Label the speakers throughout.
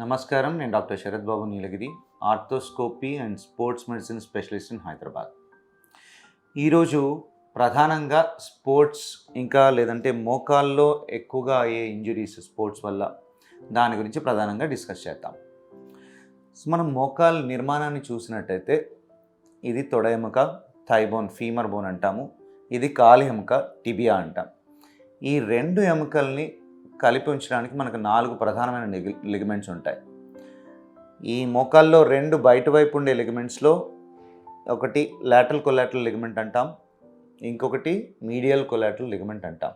Speaker 1: నమస్కారం. నేను doctor Sharath Babu Neelagiri, arthroscopy and sports medicine specialist in Hyderabad. ఈరోజు ప్రధానంగా స్పోర్ట్స్ లేదంటే మోకాల్లో ఎక్కువగా అయ్యే ఇంజురీస్ స్పోర్ట్స్ వల్ల దాని గురించి ప్రధానంగా డిస్కస్ చేద్దాం. మనం మోకాల్ నిర్మాణాన్ని చూసినట్టయితే ఇది తొడ ఎముక, థై బోన్, ఫీమర్ బోన్ అంటాము. ఇది కాలి ఎముక, టిబియా అంటాం. ఈ రెండు ఎముకల్ని కలిపి ఉంచడానికి మనకు 4 ప్రధానమైన లిగమెంట్స్ ఉంటాయి. ఈ మోకాల్లో 2 బయట వైపు ఉండే లిగమెంట్స్లో ఒకటి లాటరల్ కొలాటరల్ లిగమెంట్ అంటాం, ఇంకొకటి మీడియల్ కొలాటరల్ లిగమెంట్ అంటాం.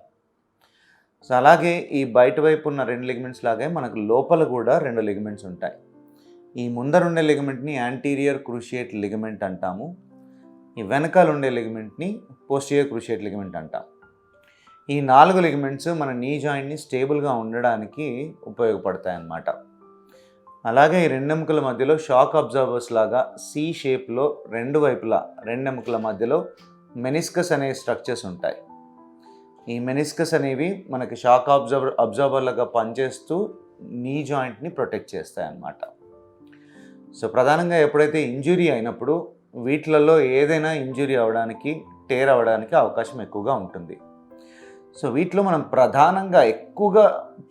Speaker 1: సో అలాగే ఈ బయట వైపు ఉన్న 2 లిగమెంట్స్ లాగే మనకు లోపల కూడా 2 లిగమెంట్స్ ఉంటాయి. ఈ ముందరుండే లిగమెంట్ని యాంటీరియర్ క్రూషియేట్ లిగమెంట్ అంటాము. ఈ వెనకాల ఉండే లిగమెంట్ని పోస్టీరియర్ క్రూషియేట్ లిగమెంట్ అంటాం. ఈ 4 లిగమెంట్స్ మన నీ జాయింట్ని స్టేబుల్గా ఉండడానికి ఉపయోగపడతాయి అన్నమాట. అలాగే ఈ 2 ఎముకల మధ్యలో షాక్ అబ్జార్బర్స్ లాగా సి షేప్లో 2 వైపులా 2 ఎముకల మధ్యలో మెనిస్కస్ అనే స్ట్రక్చర్స్ ఉంటాయి. ఈ మెనిస్కస్ అనేవి మనకి షాక్ అబ్జార్బర్లుగా పనిచేస్తూ నీ జాయింట్ని ప్రొటెక్ట్ చేస్తాయి అన్నమాట. సో ప్రధానంగా ఎప్పుడైతే ఇంజురీ అయినప్పుడు వీటిలలో ఏదైనా ఇంజురీ అవ్వడానికి, టేర్ అవ్వడానికి అవకాశం ఎక్కువగా ఉంటుంది. సో వీటిలో మనం ప్రధానంగా ఎక్కువగా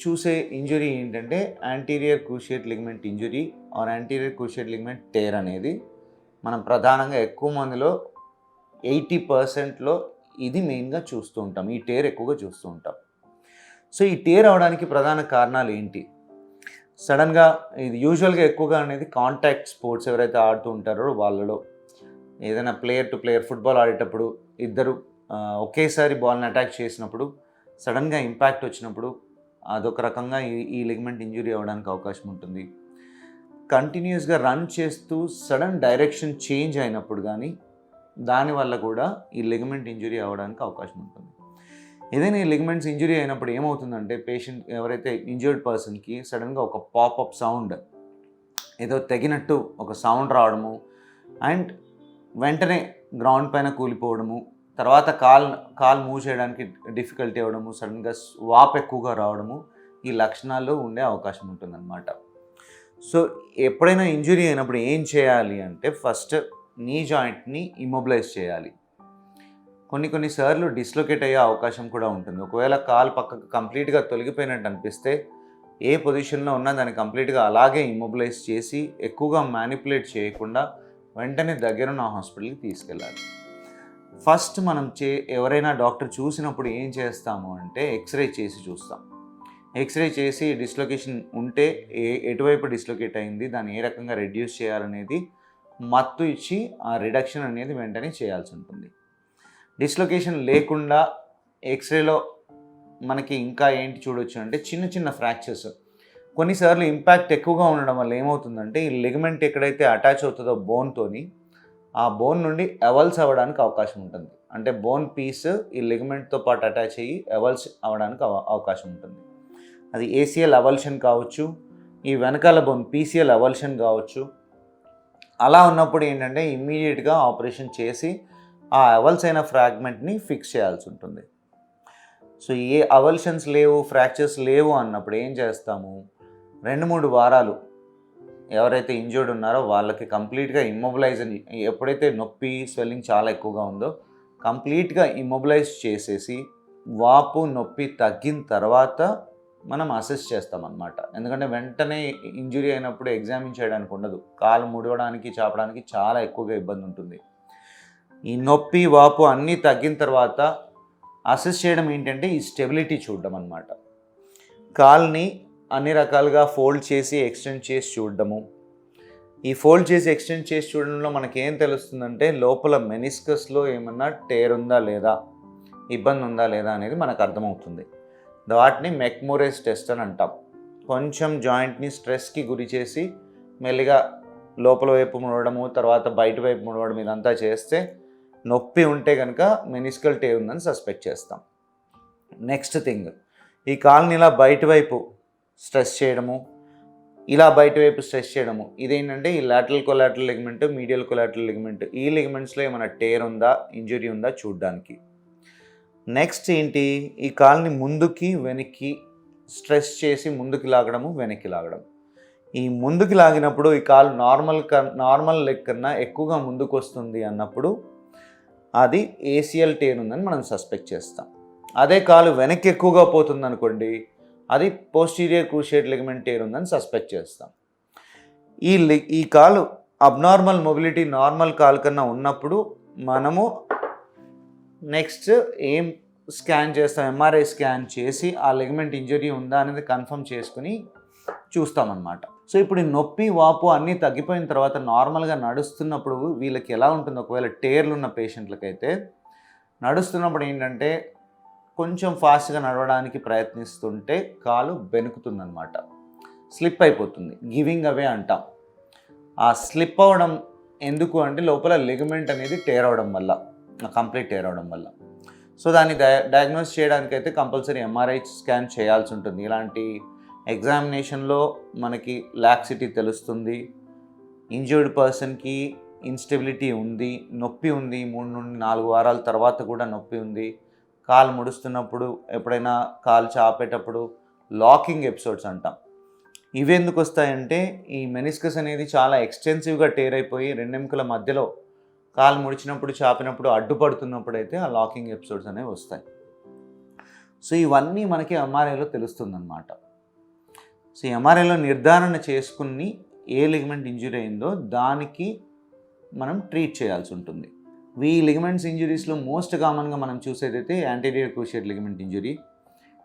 Speaker 1: చూసే ఇంజురీ ఏంటంటే anterior cruciate ligament injury are anterior cruciate ligament tear అనేది మనం ప్రధానంగా ఎక్కువ మందిలో 80%లో ఇది మెయిన్గా చూస్తూ ఉంటాం. ఈ టేర్ ఎక్కువగా చూస్తూ ఉంటాం. సో ఈ టేర్ అవడానికి ప్రధాన కారణాలు ఏంటి? సడన్గా ఇది యూజువల్గా ఎక్కువగా అనేది కాంటాక్ట్ స్పోర్ట్స్ ఎవరైతే ఆడుతూ ఉంటారో వాళ్ళలో ఏదైనా ప్లేయర్ టు ప్లేయర్ ఫుట్బాల్ ఆడేటప్పుడు ఇద్దరు ఒకేసారి బాల్ని అటాక్ చేసినప్పుడు సడన్గా ఇంపాక్ట్ వచ్చినప్పుడు అదొక రకంగా ఈ లిగమెంట్ ఇంజురీ అవ్వడానికి అవకాశం ఉంటుంది. కంటిన్యూస్గా రన్ చేస్తూ సడన్ డైరెక్షన్ చేంజ్ అయినప్పుడు కానీ దానివల్ల కూడా ఈ లిగమెంట్ ఇంజురీ అవ్వడానికి అవకాశం ఉంటుంది. ఏదైనా ఈ లిగమెంట్స్ ఇంజురీ అయినప్పుడు ఏమవుతుందంటే పేషెంట్ ఎవరైతే ఇంజర్డ్ పర్సన్కి సడన్గా ఒక పాపప్ సౌండ్, ఏదో తెగినట్టు ఒక సౌండ్ రావడము అండ్ వెంటనే గ్రౌండ్ పైన కూలిపోవడము, తర్వాత కాల్ మూవ్ చేయడానికి డిఫికల్టీ అవ్వడము, సడన్గా వాప్ ఎక్కువగా రావడము, ఈ లక్షణాలు ఉండే అవకాశం ఉంటుందన్నమాట. సో ఎప్పుడైనా ఇంజురీ అయినప్పుడు ఏం చేయాలి అంటే ఫస్ట్ నీ జాయింట్ని ఇమ్మొబిలైజ్ చేయాలి. కొన్నిసార్లు డిస్లొకేట్ అయ్యే అవకాశం కూడా ఉంటుంది. ఒకవేళ కాలు పక్కకు కంప్లీట్గా తొలగిపోయినట్టు అనిపిస్తే ఏ పొజిషన్లో ఉన్నా దాన్ని కంప్లీట్గా అలాగే ఇమ్మొబిలైజ్ చేసి ఎక్కువగా మ్యానిపులేట్ చేయకుండా వెంటనే దగ్గరున్న హాస్పిటల్కి తీసుకెళ్ళాలి. ఫస్ట్ మనం ఎవరైనా డాక్టర్ చూసినప్పుడు ఏం చేస్తాము అంటే ఎక్స్రే చేసి చూస్తాం. ఎక్స్రే చేసి డిస్లొకేషన్ ఉంటే ఎటువైపు డిస్లొకేట్ అయింది, దాన్ని ఏ రకంగా రెడ్యూస్ చేయాలనేది మత్తు ఇచ్చి ఆ రిడక్షన్ అనేది వెంటనే చేయాల్సి ఉంటుంది. డిస్లొకేషన్ లేకుండా ఎక్స్రేలో మనకి ఇంకా ఏంటి చూడొచ్చు అంటే చిన్న ఫ్రాక్చర్స్. కొన్నిసార్లు ఇంపాక్ట్ ఎక్కువగా ఉండడం వల్ల ఏమవుతుందంటే ఈ లిగమెంట్ ఎక్కడైతే అటాచ్ అవుతుందో బోన్తోని ఆ బోన్ నుండి ఎవల్స్ అవ్వడానికి అవకాశం ఉంటుంది. అంటే బోన్ పీస్ ఈ లిగమెంట్తో పాటు అటాచ్ అయ్యి ఎవల్స్ అవ్వడానికి అవకాశం ఉంటుంది. అది ఏసిఎల్ అవల్షన్ కావచ్చు, ఈ వెనకాల బోన్ పీసీఎల్ అవల్షన్ కావచ్చు. అలా ఉన్నప్పుడు ఏంటంటే ఇమ్మీడియట్గా ఆపరేషన్ చేసి ఆ అవల్స్ అయిన ఫ్రాగ్మెంట్ని ఫిక్స్ చేయాల్సి ఉంటుంది. సో ఏ అవల్షన్స్ లేవు, ఫ్రాక్చర్స్ లేవు అన్నప్పుడు ఏం చేస్తాము, 2-3 వారాలు ఎవరైతే ఇంజర్డ్ ఉన్నారో వాళ్ళకి కంప్లీట్గా ఇమ్మొబిలైజ్ ఎప్పుడైతే నొప్పి స్వెల్లింగ్ చాలా ఎక్కువగా ఉందో కంప్లీట్గా ఇమ్మొబిలైజ్ చేసేసి వాపు నొప్పి తగ్గిన తర్వాత మనం అసెస్ చేస్తామన్నమాట. ఎందుకంటే వెంటనే ఇంజురీ అయినప్పుడు ఎగ్జామిన్ చేయడానికి ఉండదు. కాలు ముడవడానికి, చాపడానికి చాలా ఎక్కువగా ఇబ్బంది ఉంటుంది. ఈ నొప్పి వాపు అన్నీ తగ్గిన తర్వాత అసెస్ చేయడం ఏంటంటే ఈ స్టెబిలిటీ చూడడం అన్నమాట. కాల్ని అన్ని రకాలుగా ఫోల్డ్ చేసి ఎక్స్టెండ్ చేసి చూడడము. ఈ ఫోల్డ్ చేసి ఎక్స్టెండ్ చేసి చూడడంలో మనకేం తెలుస్తుందంటే లోపల మెనిస్కస్లో ఏమన్నా టేర్ ఉందా లేదా, ఇబ్బంది ఉందా లేదా అనేది మనకు అర్థమవుతుంది. వాటిని మెక్మోరెస్ టెస్ట్ అని అంటాం. కొంచెం జాయింట్ని స్ట్రెస్కి గురి చేసి మెల్లిగా లోపల వైపు ముడవడము, తర్వాత బయట వైపు ముడవడం ఇదంతా చేస్తే నొప్పి ఉంటే కనుక మెనిస్కల్ టేర్ ఉందని సస్పెక్ట్ చేస్తాం. నెక్స్ట్ థింగ్, ఈ కాల్ని ఇలా బయట వైపు స్ట్రెస్ చేయడము, ఇలా బయట వైపు స్ట్రెస్ చేయడము, ఇదేంటంటే ఈ lateral collateral ligament, medial collateral ligament, ఈ లిగమెంట్స్లో ఏమైనా టేర్ ఉందా, ఇంజురీ ఉందా చూడడానికి. నెక్స్ట్ ఏంటి, ఈ కాల్ని ముందుకి వెనక్కి స్ట్రెస్ చేసి ముందుకు లాగడము, వెనక్కి లాగడం. ఈ ముందుకు లాగినప్పుడు ఈ కాలు నార్మల్ లెగ్ కన్నా ఎక్కువగా ముందుకు వస్తుంది అన్నప్పుడు అది ఏసీఎల్ టేర్ ఉందని మనం సస్పెక్ట్ చేస్తాం. అదే కాలు వెనక్కి ఎక్కువగా పోతుంది అనుకోండి, అది పోస్టీరియర్ క్రూషియేట్ లిగమెంట్ టేర్ ఉందని సస్పెక్ట్ చేస్తాం. ఈ కాలు అబ్నార్మల్ మొబిలిటీ నార్మల్ కాలు కన్నా ఉన్నప్పుడు మనము నెక్స్ట్ ఏం స్కాన్ చేస్తాం, ఎంఆర్ఐ స్కాన్ చేసి ఆ లిగమెంట్ ఇంజరీ ఉందా అనేది కన్ఫర్మ్ చేసుకుని చూస్తామన్నమాట. సో ఇప్పుడు ఈ నొప్పి వాపు అన్నీ తగ్గిపోయిన తర్వాత నార్మల్గా నడుస్తున్నప్పుడు వీళ్ళకి ఎలా ఉంటుంది, ఒకవేళ టేర్లు ఉన్న పేషెంట్లకైతే నడుస్తున్నప్పుడు ఏంటంటే కొంచెం ఫాస్ట్గా నడవడానికి ప్రయత్నిస్తుంటే కాలు బెనుకుతుందన్నమాట, స్లిప్ అయిపోతుంది, గివింగ్ అవే అంటాం. ఆ స్లిప్ అవ్వడం ఎందుకు అంటే లోపల లిగమెంట్ అనేది టేర్ అవడం వల్ల, కంప్లీట్ టేర్ అవడం వల్ల. సో దాన్ని డయాగ్నోస్ చేయడానికైతే కంపల్సరీ ఎంఆర్ఐ స్కాన్ చేయాల్సి ఉంటుంది. ఇలాంటి ఎగ్జామినేషన్లో మనకి లాక్సిటీ తెలుస్తుంది, ఇంజర్డ్ పర్సన్కి ఇన్స్టెబిలిటీ ఉంది, నొప్పి ఉంది, 3 నుండి 4 వారాల తర్వాత కూడా నొప్పి ఉంది, కాలు ముడుస్తున్నప్పుడు ఎప్పుడైనా కాలు చాపేటప్పుడు లాకింగ్ ఎపిసోడ్స్ అంటాం. ఇవి ఎందుకు వస్తాయంటే ఈ మెనిస్కస్ అనేది చాలా ఎక్స్టెన్సివ్గా టేర్ అయిపోయి 2 ఎముకల మధ్యలో కాలు ముడిచినప్పుడు చాపినప్పుడు అడ్డుపడుతున్నప్పుడు అయితే ఆ లాకింగ్ ఎపిసోడ్స్ అనేవి వస్తాయి. సో ఇవన్నీ మనకి ఎంఆర్ఐలో తెలుస్తుందన్నమాట. సో ఎంఆర్ఐలో నిర్ధారణ చేసుకుని ఏ లిగమెంట్ ఇంజురీ అయిందో దానికి మనం ట్రీట్ చేయాల్సి ఉంటుంది. ఈ లిగమెంట్స్ ఇంజురీస్లో మోస్ట్ కామన్గా మనం చూసేదైతే యాంటీరియర్ క్రూషియేట్ లిగమెంట్ ఇంజురీ.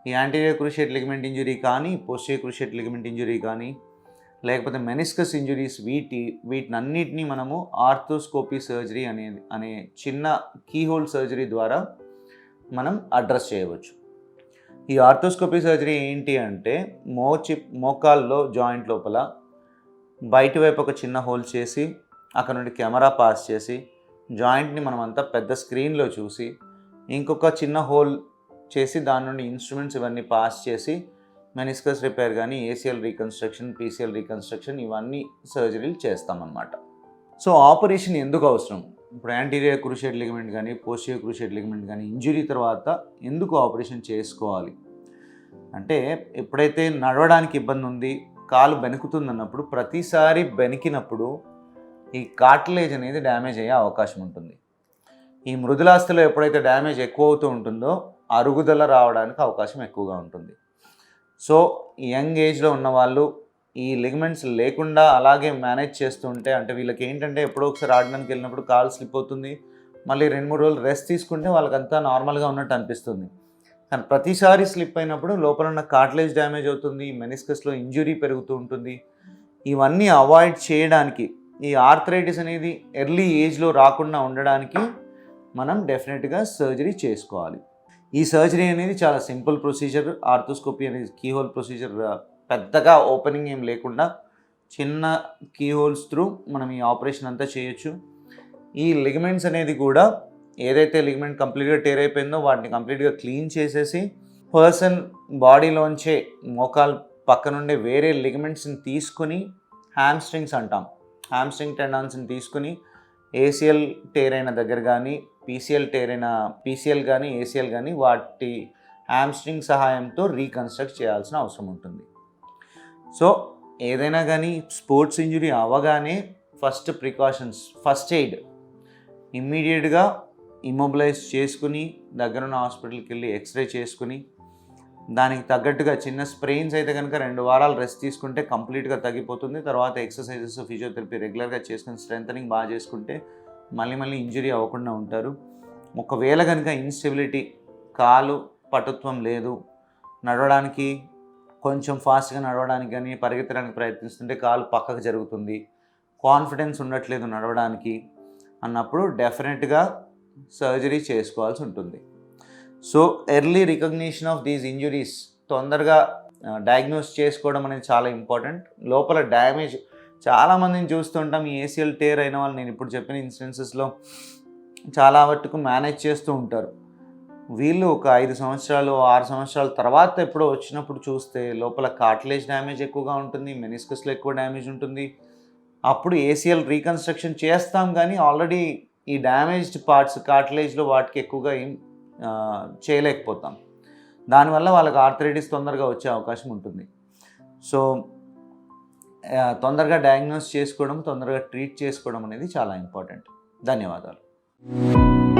Speaker 1: ఈ యాంటీరియర్ క్రూషియేట్ లిగమెంట్ ఇంజురీ కానీ, పోస్టీరియర్ క్రూషియేట్ లిగమెంట్ ఇంజురీ కానీ, లేకపోతే మెనిస్కస్ ఇంజురీస్, వీటినన్నిటినీ మనము ఆర్థోస్కోపీ సర్జరీ అనే చిన్న కీహోల్ సర్జరీ ద్వారా మనం అడ్రస్ చేయవచ్చు. ఈ ఆర్థోస్కోపీ సర్జరీ ఏంటి అంటే మోకాల్లో జాయింట్ లోపల బయట వైపు ఒక చిన్న హోల్ చేసి అక్కడ నుండి కెమెరా పాస్ చేసి జాయింట్ని మనమంతా పెద్ద స్క్రీన్లో చూసి ఇంకొక చిన్న హోల్ చేసి దాని నుండి ఇన్స్ట్రుమెంట్స్ ఇవన్నీ పాస్ చేసి మెనిస్కస్ రిపేర్ కానీ, ఏసీఎల్ రీకన్స్ట్రక్షన్, పీసీఎల్ రీకన్స్ట్రక్షన్ ఇవన్నీ సర్జరీలు చేస్తామన్నమాట. సో ఆపరేషన్ ఎందుకు అవసరం? ఇప్పుడు యాంటీరియర్ క్రూషియేట్ లిగమెంట్ కానీ, పోస్టీరియర్ క్రూషియేట్ లిగమెంట్ కానీ ఇంజురీ తర్వాత ఎందుకు ఆపరేషన్ చేసుకోవాలి అంటే, ఎప్పుడైతే నడవడానికి ఇబ్బంది ఉంది, కాలు బెనుకుతుందన్నప్పుడు ప్రతిసారి బెనికినప్పుడు ఈ కార్టిలేజ్ అనేది డ్యామేజ్ అయ్యే అవకాశం ఉంటుంది. ఈ మృదులాస్థిలో ఎప్పుడైతే డ్యామేజ్ ఎక్కువ అవుతూ ఉంటుందో అరుగుదల రావడానికి అవకాశం ఎక్కువగా ఉంటుంది. సో యంగ్ ఏజ్లో ఉన్నవాళ్ళు ఈ లిగమెంట్స్ లేకుండా అలాగే మేనేజ్ చేస్తుంటే, అంటే వీళ్ళకి ఏంటంటే ఎప్పుడో ఒకసారి ఆడడానికి వెళ్ళినప్పుడు కాలు స్లిప్ అవుతుంది, మళ్ళీ 2-3 రోజులు రెస్ట్ తీసుకుంటే వాళ్ళకంతా నార్మల్గా ఉన్నట్టు అనిపిస్తుంది. కానీ ప్రతిసారి స్లిప్ అయినప్పుడు లోపల ఉన్న కార్టిలేజ్ డ్యామేజ్ అవుతుంది, మెనిస్కస్లో ఇంజురీ పెరుగుతూ ఉంటుంది. ఇవన్నీ అవాయిడ్ చేయడానికి, ఈ ఆర్థరైటిస్ అనేది ఎర్లీ ఏజ్లో రాకుండా ఉండడానికి మనం డెఫినెట్గా సర్జరీ చేసుకోవాలి. ఈ సర్జరీ అనేది చాలా సింపుల్ ప్రొసీజర్. ఆర్థోస్కోపీ అనేది కీహోల్ ప్రొసీజర్, పెద్దగా ఓపెనింగ్ ఏం లేకుండా చిన్న కీహోల్స్ త్రూ మనం ఈ ఆపరేషన్ అంతా చేయొచ్చు. ఈ లిగమెంట్స్ అనేది కూడా ఏదైతే లిగమెంట్ కంప్లీట్గా టేర్ అయిపోయిందో వాటిని కంప్లీట్గా క్లీన్ చేసేసి పర్సన్ బాడీలోంచే మోకాలు పక్క నుండి వేరే లిగమెంట్స్ని తీసుకుని హ్యామ్స్ట్రింగ్స్ అంటాం, హ్యామ్స్ట్రింగ్ టెండాన్స్ని తీసుకుని ఏసీఎల్ టేర్ అయిన దగ్గర కానీ, పీసీఎల్ కానీ, ఏసీఎల్ కానీ వాటి హ్యామ్స్ట్రింగ్ సహాయంతో రీకన్స్ట్రక్ట్ చేయాల్సిన అవసరం ఉంటుంది. సో ఏదైనా కానీ స్పోర్ట్స్ ఇంజురీ అవ్వగానే ఫస్ట్ ప్రికాషన్స్, ఫస్ట్ ఎయిడ్ ఇమ్మీడియట్గా ఇమ్మొబిలైజ్ చేసుకుని దగ్గరున్న హాస్పిటల్కి వెళ్ళి ఎక్స్రే చేసుకుని దానికి తగ్గట్టుగా చిన్న స్ప్రెయిన్స్ అయితే కనుక 2 వారాలు రెస్ట్ తీసుకుంటే కంప్లీట్గా తగ్గిపోతుంది. తర్వాత ఎక్సర్సైజెస్, ఫిజియోథెరపీ రెగ్యులర్గా చేసుకుని స్ట్రెంథనింగ్ బాగా చేసుకుంటే మళ్ళీ ఇంజురీ అవ్వకుండా ఉంటారు. ఒకవేళ కనుక ఇన్స్టెబిలిటీ, కాలు పటుత్వం లేదు, నడవడానికి కొంచెం ఫాస్ట్గా నడవడానికి కానీ పరిగెత్తడానికి ప్రయత్నిస్తుంటే కాలు పక్కకు జరుగుతుంది, కాన్ఫిడెన్స్ ఉండట్లేదు నడవడానికి అన్నప్పుడు డెఫినెట్గా సర్జరీ చేసుకోవాల్సి ఉంటుంది. So early recognition of these injuries, తొందరగా డయాగ్నోస్ చేసుకోవడం అనేది చాలా ఇంపార్టెంట్. లోపల డ్యామేజ్ చాలామందిని చూస్తుంటాం, ఈ ఏసీఎల్ టేర్ అయిన వాళ్ళు నేను ఇప్పుడు చెప్పిన ఇన్స్టెన్సెస్లో చాలా వరకు మేనేజ్ చేస్తూ ఉంటారు. వీళ్ళు ఒక 5 సంవత్సరాలు 6 సంవత్సరాల తర్వాత ఎప్పుడో వచ్చినప్పుడు చూస్తే లోపల కార్టిలేజ్ డ్యామేజ్ ఎక్కువగా ఉంటుంది, మెనిస్కస్లో ఎక్కువ డ్యామేజ్ ఉంటుంది. అప్పుడు ఏసీఎల్ రీకన్స్ట్రక్షన్ చేస్తాం కానీ ఆల్రెడీ ఈ డ్యామేజ్డ్ పార్ట్స్ కార్టిలేజ్లో వాటికి ఎక్కువగా ఏం చేయలేకపోతాం. దానివల్ల వాళ్ళకి ఆర్థరైటిస్ తొందరగా వచ్చే అవకాశం ఉంటుంది. సో తొందరగా డయాగ్నోస్ చేసుకోవడం, తొందరగా ట్రీట్ చేసుకోవడం అనేది చాలా ఇంపార్టెంట్. ధన్యవాదాలు.